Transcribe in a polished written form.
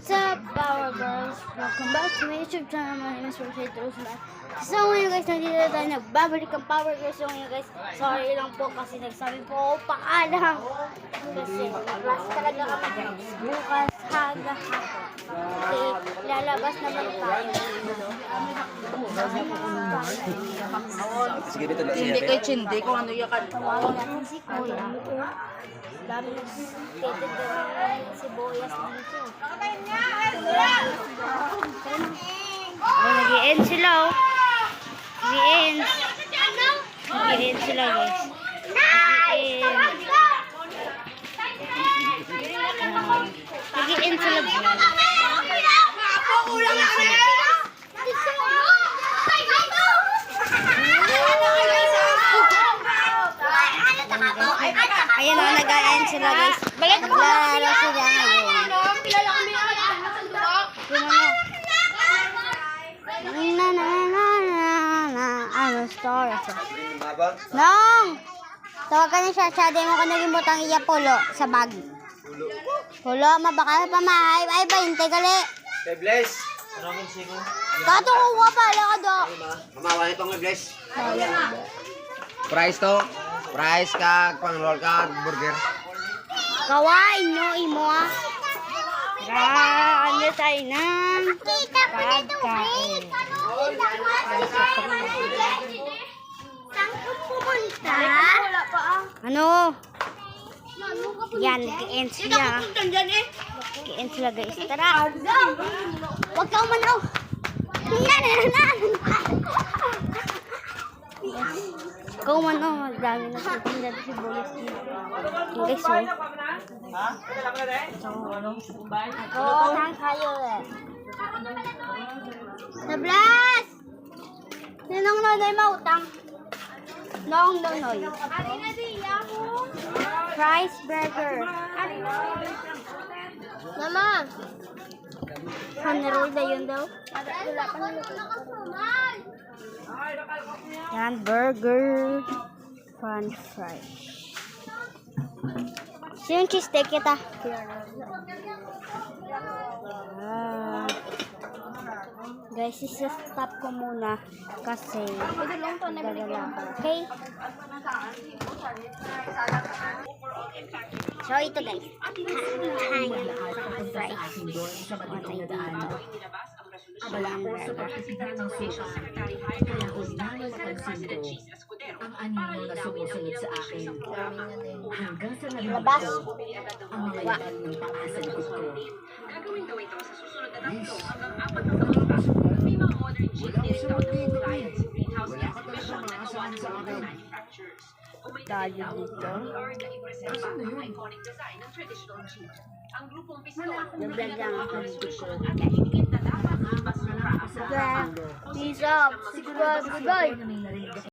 What's up, Power Girls? Welcome back to my YouTube channel. My name is Rosie Drosman. So ngayon guys, nandito tayo nagbabalik ang Power Girls. So ngayon guys, sorry lang po kasi nagsabi po ako paalam. Kasi class talaga kami bukas hanggang hapon. Okay, lalabas naman tayo. Sige, dito lang Hindi kay Chindi kung ano yung Tawagin natin si Kuya. Dami nag-stated na sibuyas dito. Oh, nag-i-end sila oh. Nag-i-end. Nag-i-end sila guys. Nag-i-end. Nag-i-end sila guys. Ayan o, nag-a-end sila guys. Naglaro sila ngayon. Ano, story siya. Nong! Tawag ka niya siya, demo ko naging butang iya pulo sa bag. Pulo, mabaka pa mahay. Ay, 20 gali. Hey, bless. Maraming sigo. Kato kuha pa, ala ka do. Mamawa itong bless. Price to. Price kag pang-roll kag burger. Kawain nyo, imo ah. Ano tayo ng pagkain. Ano? Yan, nag-end sila. Nag-end sila guys. Tara. Huwag ka umano. Yan, ikaw man oh, dami na sa tinda si Bolas dito. Guys, so. Ako, saan kayo eh? Sablas! Sinong nonoy mautang? Nong nonoy. Fries burger. Mama! Hand-roll na yun daw? Wala pa naman. Yan, burger, french fries. So yung cheese steak kita. Guys, isa-stop ko muna kasi gagala ko. Okay? So ito guys. Fries. Abala po sa pagkisigaw ng Social Secretary kaya unahin mapansin ko ang anino na sumusunod sa akin. Hanggang sa Labas. narinig ko ang mga ibang ng pag-asa likod ko. Gagawin daw ito sa susunod na tatlo hanggang 4 na taon. May mga modern jeepney rin daw na compliant sa greenhouse gas emission na gawa ng mga manufacturers. O may daw or na ipresenta ang iconic design ng traditional jeep. Ang grupong pistol nagagawa ang resolusyon at higit na dapat mas mura ang Peace out. Subscribe. Goodbye.